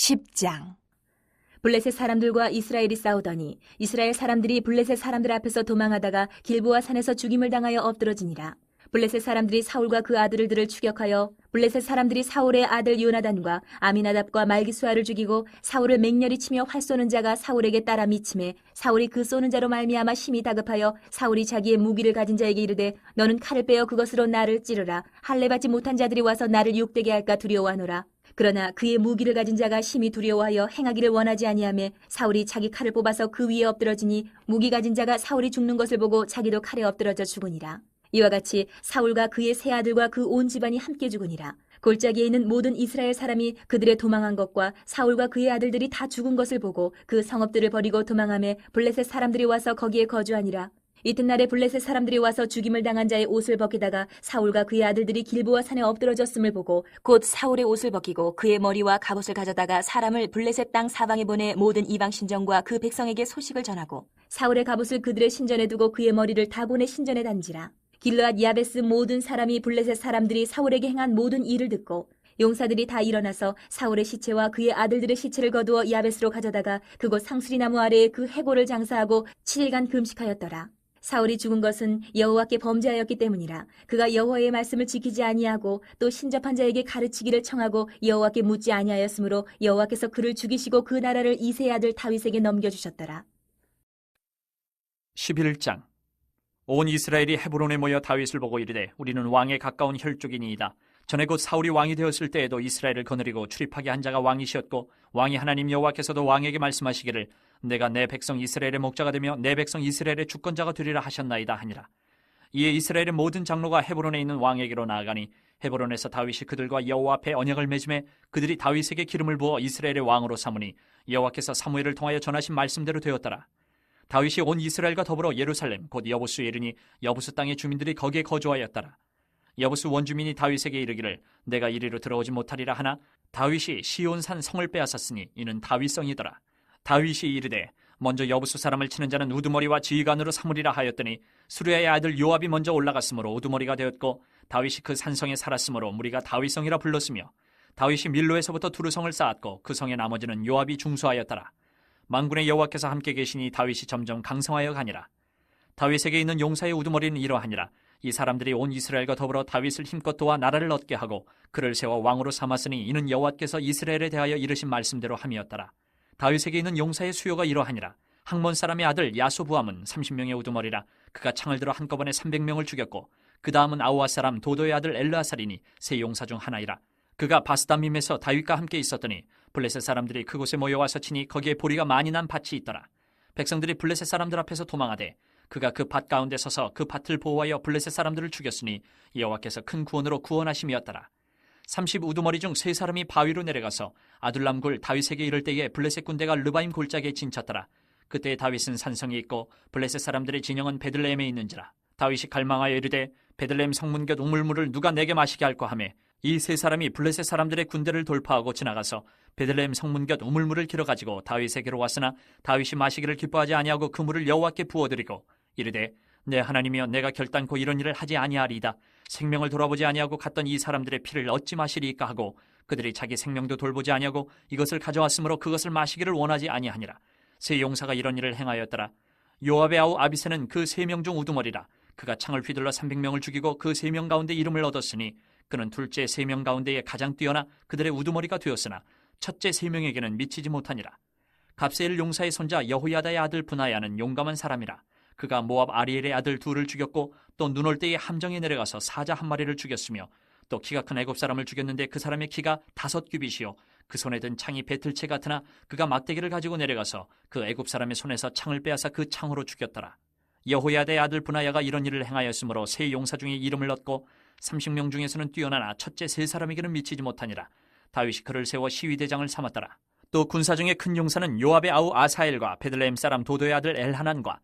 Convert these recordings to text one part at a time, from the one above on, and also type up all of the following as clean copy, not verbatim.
10장. 블레셋 사람들과 이스라엘이 싸우더니 이스라엘 사람들이 블레셋 사람들 앞에서 도망하다가 길보아 산에서 죽임을 당하여 엎드러지니라. 블레셋 사람들이 사울과 그 아들들을 추격하여 블레셋 사람들이 사울의 아들 요나단과 아미나답과 말기수아를 죽이고 사울을 맹렬히 치며 활 쏘는 자가 사울에게 따라 미침해 사울이 그 쏘는 자로 말미암아 심히 다급하여 사울이 자기의 무기를 가진 자에게 이르되 너는 칼을 빼어 그것으로 나를 찌르라. 할례 받지 못한 자들이 와서 나를 욕되게 할까 두려워하노라. 그러나 그의 무기를 가진 자가 심히 두려워하여 행하기를 원하지 아니하매 사울이 자기 칼을 뽑아서 그 위에 엎드러지니 무기 가진 자가 사울이 죽는 것을 보고 자기도 칼에 엎드러져 죽으니라. 이와 같이 사울과 그의 세 아들과 그 온 집안이 함께 죽으니라. 골짜기에 있는 모든 이스라엘 사람이 그들의 도망한 것과 사울과 그의 아들들이 다 죽은 것을 보고 그 성읍들을 버리고 도망하며 블레셋 사람들이 와서 거기에 거주하니라. 이튿날에 블레셋 사람들이 와서 죽임을 당한 자의 옷을 벗기다가 사울과 그의 아들들이 길보아 산에 엎드러졌음을 보고 곧 사울의 옷을 벗기고 그의 머리와 갑옷을 가져다가 사람을 블레셋 땅 사방에 보내 모든 이방 신전과 그 백성에게 소식을 전하고 사울의 갑옷을 그들의 신전에 두고 그의 머리를 다 보내 신전에 단지라. 길르앗 야베스 모든 사람이 블레셋 사람들이 사울에게 행한 모든 일을 듣고 용사들이 다 일어나서 사울의 시체와 그의 아들들의 시체를 거두어 야베스로 가져다가 그곳 상수리나무 아래에 그 해골을 장사하고 7일간 금식하였더라. 사울이 죽은 것은 여호와께 범죄하였기 때문이라. 그가 여호와의 말씀을 지키지 아니하고 또 신접한 자에게 가르치기를 청하고 여호와께 묻지 아니하였으므로 여호와께서 그를 죽이시고 그 나라를 이새의 아들 다윗에게 넘겨주셨더라. 11장. 온 이스라엘이 헤브론에 모여 다윗을 보고 이르되 우리는 왕에 가까운 혈족이니이다. 전에 곧 사울이 왕이 되었을 때에도 이스라엘을 거느리고 출입하게 한 자가 왕이시었고 왕이 하나님 여호와께서도 왕에게 말씀하시기를 내가 내 백성 이스라엘의 목자가 되며 내 백성 이스라엘의 주권자가 되리라 하셨나이다 하니라. 이에 이스라엘의 모든 장로가 헤브론에 있는 왕에게로 나아가니 헤브론에서 다윗이 그들과 여호와 앞에 언약을 맺음에 그들이 다윗에게 기름을 부어 이스라엘의 왕으로 삼으니 여호와께서 사무엘을 통하여 전하신 말씀대로 되었더라. 다윗이 온 이스라엘과 더불어 예루살렘 곧 여부수에 이르니 여부수 땅의 주민들이 거기에 거주하였더라. 여부수 원주민이 다윗에게 이르기를 내가 이리로 들어오지 못하리라 하나 다윗이 시온산 성을 빼앗았으니 이는 다윗성이더라. 다윗이 이르되 먼저 여부수 사람을 치는 자는 우두머리와 지휘관으로 삼으리라 하였더니 수르야의 아들 요압이 먼저 올라갔으므로 우두머리가 되었고 다윗이 그 산성에 살았으므로 무리가 다윗성이라 불렀으며 다윗이 밀로에서부터 두루성을 쌓았고 그 성의 나머지는 요압이 중수하였더라. 만군의 여호와께서 함께 계시니 다윗이 점점 강성하여 가니라. 다윗에게 있는 용사의 우두머리는 이러하니라. 이 사람들이 온 이스라엘과 더불어 다윗을 힘껏 도와 나라를 얻게 하고 그를 세워 왕으로 삼았으니 이는 여호와께서 이스라엘에 대하여 이르신 말씀대로 함이었더라. 다윗에게 있는 용사의 수요가 이러하니라. 학몬 사람의 아들 야소부함은 30명의 우두머리라. 그가 창을 들어 한꺼번에 300명을 죽였고 그 다음은 아우아 사람 도도의 아들 엘르아살이니 세 용사 중 하나이라. 그가 바스다밈에서 다윗과 함께 있었더니 블레셋 사람들이 그곳에 모여와서 치니 거기에 보리가 많이 난 밭이 있더라. 백성들이 블레셋 사람들 앞에서 도망하되 그가 그 밭 가운데 서서 그 밭을 보호하여 블레셋 사람들을 죽였으니 여호와께서 큰 구원으로 구원하심이었더라. 30 우두머리 중 세 사람이 바위로 내려가서 아둘람 굴 다윗에게 이를 때에 블레셋 군대가 르바임 골짜기에 진쳤더라. 그때 다윗은 산성에 있고 블레셋 사람들의 진영은 베들레헴에 있는지라. 다윗이 갈망하여 이르되 베들레헴 성문 곁 우물물을 누가 내게 마시게 할까 하며 이 세 사람이 블레셋 사람들의 군대를 돌파하고 지나가서 베들레헴 성문 곁 우물물을 길어가지고 다윗에게로 왔으나 다윗이 마시기를 기뻐하지 아니하고 그 물을 여호와께 부어드리고 이르되 내 하나님이여 내가 결단코 이런 일을 하지 아니하리이다. 생명을 돌아보지 아니하고 갔던 이 사람들의 피를 어찌 마시리이까 하고 그들이 자기 생명도 돌보지 아니하고 이것을 가져왔으므로 그것을 마시기를 원하지 아니하니라. 세 용사가 이런 일을 행하였더라. 요압의 아우 아비새는 그 3명 중 우두머리라. 그가 창을 휘둘러 300명을 죽이고 그 3명 가운데 이름을 얻었으니 그는 둘째 3명 가운데에 가장 뛰어나 그들의 우두머리가 되었으나 첫째 3명에게는 미치지 못하니라. 갑세엘 용사의 손자 여호야다의 아들 분하야는 용감한 사람이라. 그가 모압 아리엘의 아들 둘을 죽였고 또 눈 올 때에 함정에 내려가서 사자 한 마리를 죽였으며 또 키가 큰 애굽 사람을 죽였는데 그 사람의 키가 5규빗이요 그 손에 든 창이 배틀채 같으나 그가 막대기를 가지고 내려가서 그 애굽 사람의 손에서 창을 빼앗아 그 창으로 죽였더라. 여호야다의 아들 분하야가 이런 일을 행하였으므로 세 용사 중에 이름을 얻고 30명 중에서는 뛰어나나 첫째 세 사람에게는 미치지 못하니라. 다윗이 그를 세워 시위대장을 삼았더라. 또 군사 중에 큰 용사는 요압의 아우 아사엘과 베들레헴 사람 도도의 아들 엘하난과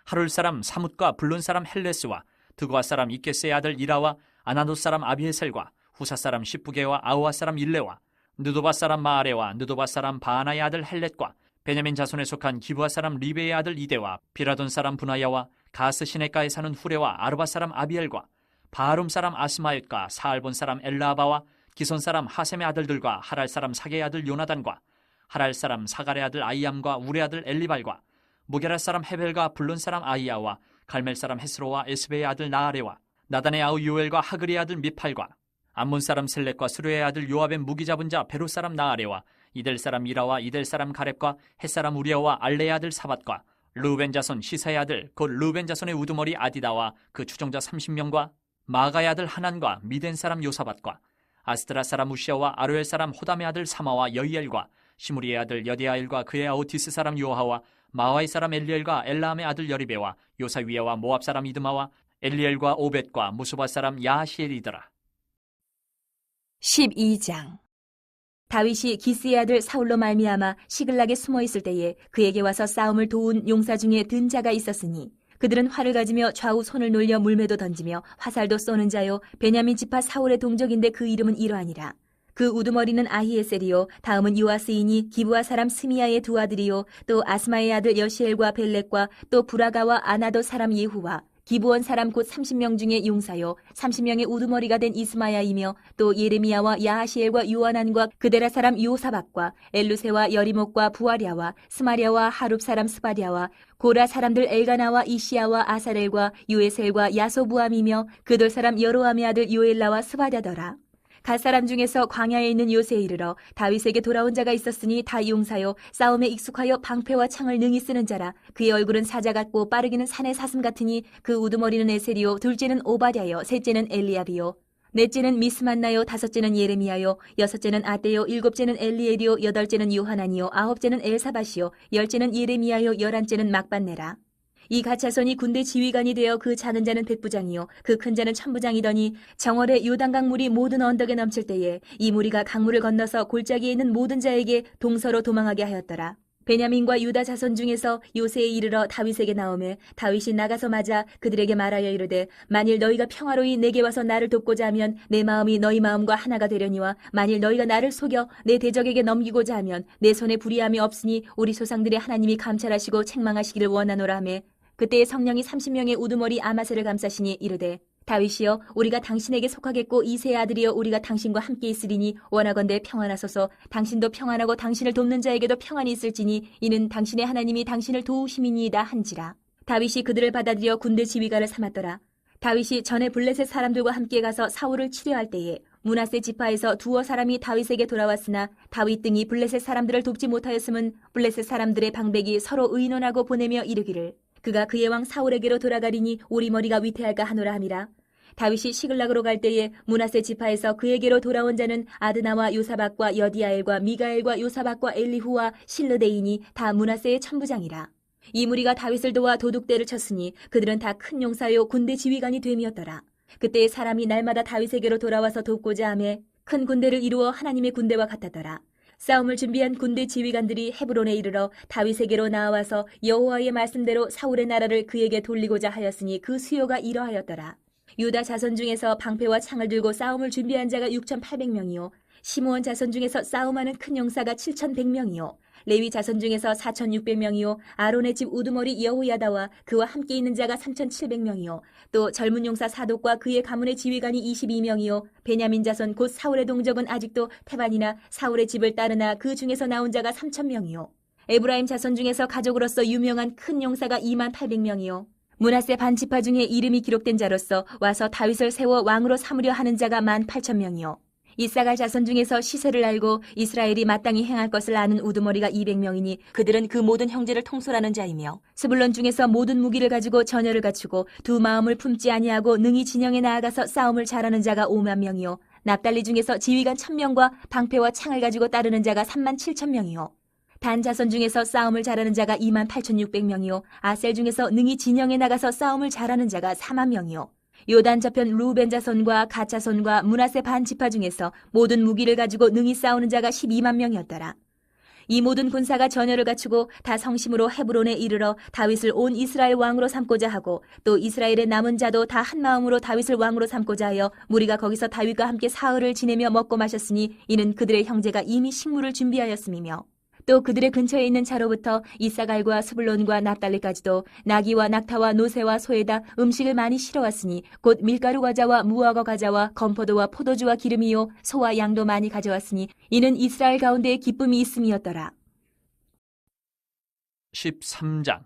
하룰 사람 사뭇과 블론 사람 헬레스와 드고아 사람 이게스의 아들 이라와 아나돗 사람 아비에셀과 후사 사람 시프게와 아우아 사람 일레와 느도바 사람 마아레와 느도바 사람 바하나의 아들 헬렛과 베냐민 자손에 속한 기브아 사람 리베의 아들 이데와 비라돈 사람 분하야와 가스 시네가에 사는 후레와 아르바 사람 아비엘과 바하룸 사람 아스마옅과 사알본 사람 엘라아바와 기손 사람 하셈의 아들들과 하랄 사람 사게의 아들 요나단과 하랄 사람 사갈의 아들 아이암과 우레 아들 엘리발과 무게라 사람 헤벨과 블론 사람 아이야와 갈멜 사람 헤스로와 에스베의 아들 나아레와 나단의 아우 요엘과 하그리의 아들 미팔과 암몬 사람 셀렉과 스루의 아들 요압의 무기 잡은 자 베로 사람 나아레와 이델 사람 이라와 이델 사람 가렙과 헷 사람 우리아와 알레의 아들 사밧과 르우벤 자손 시사의 아들 곧 르우벤 자손의 우두머리 아디다와 그 추종자 30명과 마가의 아들 하난과 미덴 사람 요사밧과 아스트라 사람 우시아와 아로엘 사람 호담의 아들 사마와 여이엘과 시무리의 아들 여디아엘과 그의 아우티스 사람 요하와 마와이 사람 엘리엘과 엘라함의 아들 여리베와 요사위아와 모압 사람 이드마와 엘리엘과 오벳과 무수바 사람 야하시엘이더라. 12장. 다윗이 기스의 아들 사울로 말미암아 시글락에 숨어 있을 때에 그에게 와서 싸움을 도운 용사 중에 든 자가 있었으니 그들은 활을 가지며 좌우 손을 놀려 물매도 던지며 화살도 쏘는 자요 베냐민 지파 사울의 동족인데 그 이름은 이러하니라. 그 우두머리는 아히에셀이요 다음은 요아스이니 기브아 사람 스미야의 두 아들이요 또 아스마의 아들 여시엘과 벨렉과 또 부라가와 아나도 사람 예후와 기브온 사람 곧 30명 중에 용사요 30명의 우두머리가 된 이스마야이며 또 예레미야와 야하시엘과 요하난과 그데라 사람 요사박과 엘루세와 여리목과 부아랴와 스마랴와 하룹 사람 스바랴와 고라 사람들 엘가나와 이시야와 아사렐과 요에셀과 야소부암이며 그돌 사람 여로함의 아들 요엘라와 스바랴더라. 갓 사람 중에서 광야에 있는 요새에 이르러 다윗에게 돌아온 자가 있었으니 다 용사요 싸움에 익숙하여 방패와 창을 능히 쓰는 자라. 그의 얼굴은 사자 같고 빠르기는 산의 사슴 같으니 그 우두머리는 에셀이요 둘째는 오바댜요 셋째는 엘리압이요 넷째는 미스만나요 다섯째는 예레미야요 여섯째는 아떼요 일곱째는 엘리엘이요 여덟째는 요하나니요 아홉째는 엘사밧이요 열째는 예레미야요 열한째는 막반네라. 이 가차손이 군대 지휘관이 되어 그 작은 자는 백부장이요 그 큰 자는 천부장이더니 정월에 요단강 물이 모든 언덕에 넘칠 때에 이 무리가 강물을 건너서 골짜기에 있는 모든 자에게 동서로 도망하게 하였더라. 베냐민과 유다 자손 중에서 요새에 이르러 다윗에게 나오매 다윗이 나가서 맞아 그들에게 말하여 이르되 만일 너희가 평화로이 내게 와서 나를 돕고자 하면 내 마음이 너희 마음과 하나가 되려니와 만일 너희가 나를 속여 내 대적에게 넘기고자 하면 내 손에 불의함이 없으니 우리 조상들의 하나님이 감찰하시고 책망하시기를 원하노라 하매 그때의 성령이 30명의 우두머리 아마세를 감싸시니 이르되 다윗이여 우리가 당신에게 속하겠고 이새의 아들이여 우리가 당신과 함께 있으리니 원하건대 평안하소서. 당신도 평안하고 당신을 돕는 자에게도 평안이 있을지니 이는 당신의 하나님이 당신을 도우심이니이다 한지라. 다윗이 그들을 받아들여 군대 지휘관을 삼았더라. 다윗이 전에 블레셋 사람들과 함께 가서 사울을 치려할 때에 므낫세 지파에서 두어 사람이 다윗에게 돌아왔으나 다윗 등이 블레셋 사람들을 돕지 못하였음은 블레셋 사람들의 방백이 서로 의논하고 보내며 이르기를 그가 그의 왕 사울에게로 돌아가리니 우리 머리가 위태할까 하노라 함이라. 다윗이 시글락으로 갈 때에 므낫세 지파에서 그에게로 돌아온 자는 아드나와 요사박과 여디아엘과 미가엘과 요사박과 엘리후와 실르데인이 다 므낫세의 천부장이라. 이 무리가 다윗을 도와 도둑대를 쳤으니 그들은 다 큰 용사요 군대 지휘관이 됨이었더라. 그때의 사람이 날마다 다윗에게로 돌아와서 돕고자 하매 큰 군대를 이루어 하나님의 군대와 같았더라. 싸움을 준비한 군대 지휘관들이 헤브론에 이르러 다윗에게로 나와서 여호와의 말씀대로 사울의 나라를 그에게 돌리고자 하였으니 그 수요가 이러하였더라. 유다 자손 중에서 방패와 창을 들고 싸움을 준비한 자가 6,800명이요 시므온 자손 중에서 싸움하는 큰 용사가 7,100명이요 레위 자손 중에서 4,600명이요 아론의 집 우두머리 여호야다와 그와 함께 있는 자가 3,700명이요 또 젊은 용사 사독과 그의 가문의 지휘관이 22명이요 베냐민 자손 곧 사울의 동족은 아직도 태반이나 사울의 집을 따르나 그 중에서 나온 자가 3,000명이요 에브라임 자손 중에서 가족으로서 유명한 큰 용사가 28,000명이요 므낫세 반지파 중에 이름이 기록된 자로서 와서 다윗을 세워 왕으로 삼으려 하는 자가 18,000명이요 이사갈 자손 중에서 시세를 알고 이스라엘이 마땅히 행할 것을 아는 우두머리가 200명이니 그들은 그 모든 형제를 통솔하는 자이며 스불론 중에서 모든 무기를 가지고 전열을 갖추고 두 마음을 품지 아니하고 능히 진영에 나아가서 싸움을 잘하는 자가 50,000명이요 납달리 중에서 지휘관 1,000명과 방패와 창을 가지고 따르는 자가 37,000명이요 단 자손 중에서 싸움을 잘하는 자가 28,600명이요 아셀 중에서 능히 진영에 나가서 싸움을 잘하는 자가 40,000명이요 요단 저편 루벤 자손과 갓 자손과 므낫세 반 지파 중에서 모든 무기를 가지고 능히 싸우는 자가 12만 명이었더라. 이 모든 군사가 전열을 갖추고 다 성심으로 헤브론에 이르러 다윗을 온 이스라엘 왕으로 삼고자 하고 또 이스라엘의 남은 자도 다 한 마음으로 다윗을 왕으로 삼고자 하여 무리가 거기서 다윗과 함께 사흘을 지내며 먹고 마셨으니 이는 그들의 형제가 이미 식물을 준비하였음이며 또 그들의 근처에 있는 자로부터 이사갈과 스불론과 납달리까지도 나귀와 낙타와 노새와 소에다 음식을 많이 실어왔으니 곧 밀가루 과자와 무화과 과자와 건포도와 포도주와 기름이요 소와 양도 많이 가져왔으니 이는 이스라엘 가운데에 기쁨이 있음이었더라. 13장.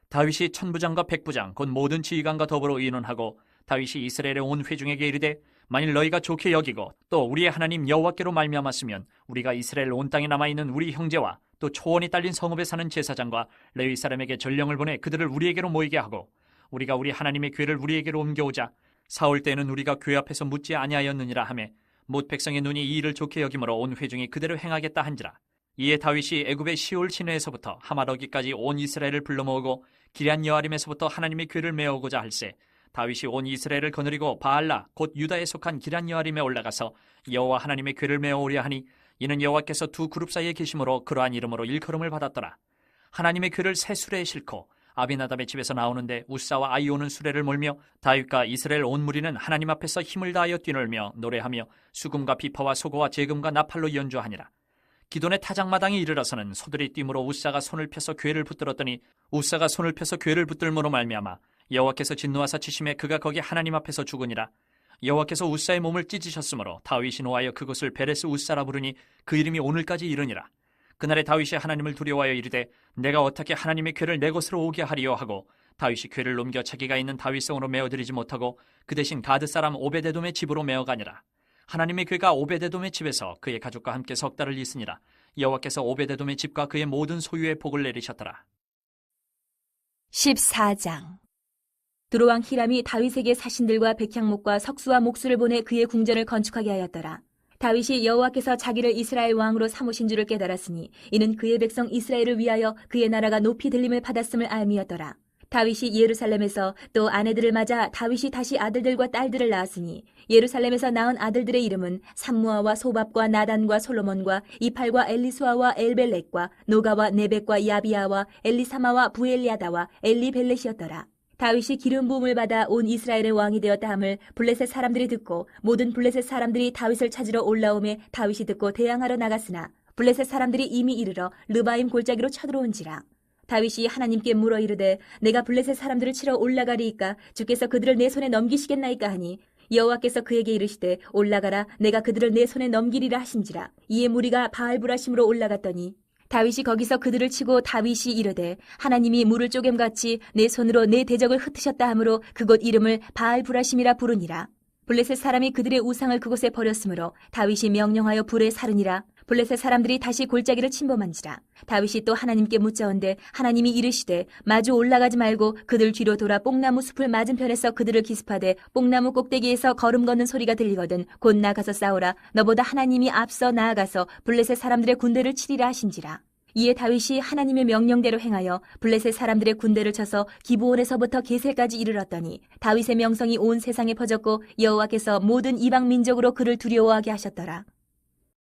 다윗이 천부장과 백부장 곧 모든 지휘관과 더불어 의논하고 다윗이 이스라엘의 온 회중에게 이르되 만일 너희가 좋게 여기고 또 우리의 하나님 여호와께로 말미암았으면 우리가 이스라엘 온 땅에 남아있는 우리 형제와 또 초원이 딸린 성읍에 사는 제사장과 레위 사람에게 전령을 보내 그들을 우리에게로 모이게 하고 우리가 우리 하나님의 궤를 우리에게로 옮겨오자. 사올 때에는 우리가 궤 앞에서 묻지 아니하였느니라 하매 못 백성의 눈이 이 일을 좋게 여김으로 온 회중이 그대로 행하겠다 한지라. 이에 다윗이 애굽의 시올 시내에서부터 하마러기까지 온 이스라엘을 불러 모으고 기럇 여아림에서부터 하나님의 궤를 메어오고자 할세 다윗이 온 이스라엘을 거느리고 바알라 곧 유다에 속한 기럇 여아림에 올라가서 여호와 하나님의 궤를 메어오려 하니 이는 여호와께서 두 그룹 사이에 계심으로 그러한 이름으로 일컬음을 받았더라. 하나님의 궤를 새 수레에 싣고 아비나답의 집에서 나오는데 우사와 아이오는 수레를 몰며 다윗과 이스라엘 온 무리는 하나님 앞에서 힘을 다하여 뛰놀며 노래하며 수금과 비파와 소고와 제금과 나팔로 연주하니라. 기돈의 타작마당에 이르러서는 소들이 뛰므로 우사가 손을 펴서 궤를 붙들었더니 우사가 손을 펴서 궤를 붙들므로 말미암아 여호와께서 진노하사 치심에 그가 거기 하나님 앞에서 죽으니라. 여호와께서 우사의 몸을 찢으셨으므로 다윗이 노하여 그곳을 베레스 우사라 부르니 그 이름이 오늘까지 이르니라. 그날에 다윗이 하나님을 두려워하여 이르되 내가 어떻게 하나님의 궤를 내 곳으로 오게 하리요 하고 다윗이 궤를 넘겨 자기가 있는 다윗성으로 메어드리지 못하고 그 대신 가드 사람 오베데돔의 집으로 메어가니라. 하나님의 궤가 오베데돔의 집에서 그의 가족과 함께 석 달을 있으니라. 여호와께서 오베데돔의 집과 그의 모든 소유에 복을 내리셨더라. 14장. 두로왕 히람이 다윗에게 사신들과 백향목과 석수와 목수를 보내 그의 궁전을 건축하게 하였더라. 다윗이 여호와께서 자기를 이스라엘 왕으로 삼으신 줄을 깨달았으니 이는 그의 백성 이스라엘을 위하여 그의 나라가 높이 들림을 받았음을 알미였더라. 다윗이 예루살렘에서 또 아내들을 맞아 다윗이 다시 아들들과 딸들을 낳았으니 예루살렘에서 낳은 아들들의 이름은 삼무아와 소밥과 나단과 솔로몬과 이팔과 엘리수아와 엘벨렉과 노가와 네벡과 야비아와 엘리사마와 부엘리아다와 엘리벨렛이었더라. 다윗이 기름 부음을 받아 온 이스라엘의 왕이 되었다 함을 블레셋 사람들이 듣고 모든 블레셋 사람들이 다윗을 찾으러 올라오매 다윗이 듣고 대항하러 나갔으나 블레셋 사람들이 이미 이르러 르바임 골짜기로 쳐들어온지라. 다윗이 하나님께 물어 이르되 내가 블레셋 사람들을 치러 올라가리이까 주께서 그들을 내 손에 넘기시겠나이까 하니 여호와께서 그에게 이르시되 올라가라 내가 그들을 내 손에 넘기리라 하신지라. 이에 무리가 바알브라심으로 올라갔더니 다윗이 거기서 그들을 치고 다윗이 이르되 하나님이 물을 쪼갰같이 내 손으로 내 대적을 흩으셨다 하므로 그곳 이름을 바알브라심이라 부르니라. 블레셋 사람이 그들의 우상을 그곳에 버렸으므로 다윗이 명령하여 불에 사르니라. 블레셋 사람들이 다시 골짜기를 침범한지라. 다윗이 또 하나님께 묻자온데 하나님이 이르시되 마주 올라가지 말고 그들 뒤로 돌아 뽕나무 숲을 맞은편에서 그들을 기습하되 뽕나무 꼭대기에서 걸음 걷는 소리가 들리거든 곧 나가서 싸우라. 너보다 하나님이 앞서 나아가서 블레셋 사람들의 군대를 치리라 하신지라. 이에 다윗이 하나님의 명령대로 행하여 블레셋 사람들의 군대를 쳐서 기브온에서부터 게셀까지 이르렀더니 다윗의 명성이 온 세상에 퍼졌고 여호와께서 모든 이방 민족으로 그를 두려워하게 하셨더라.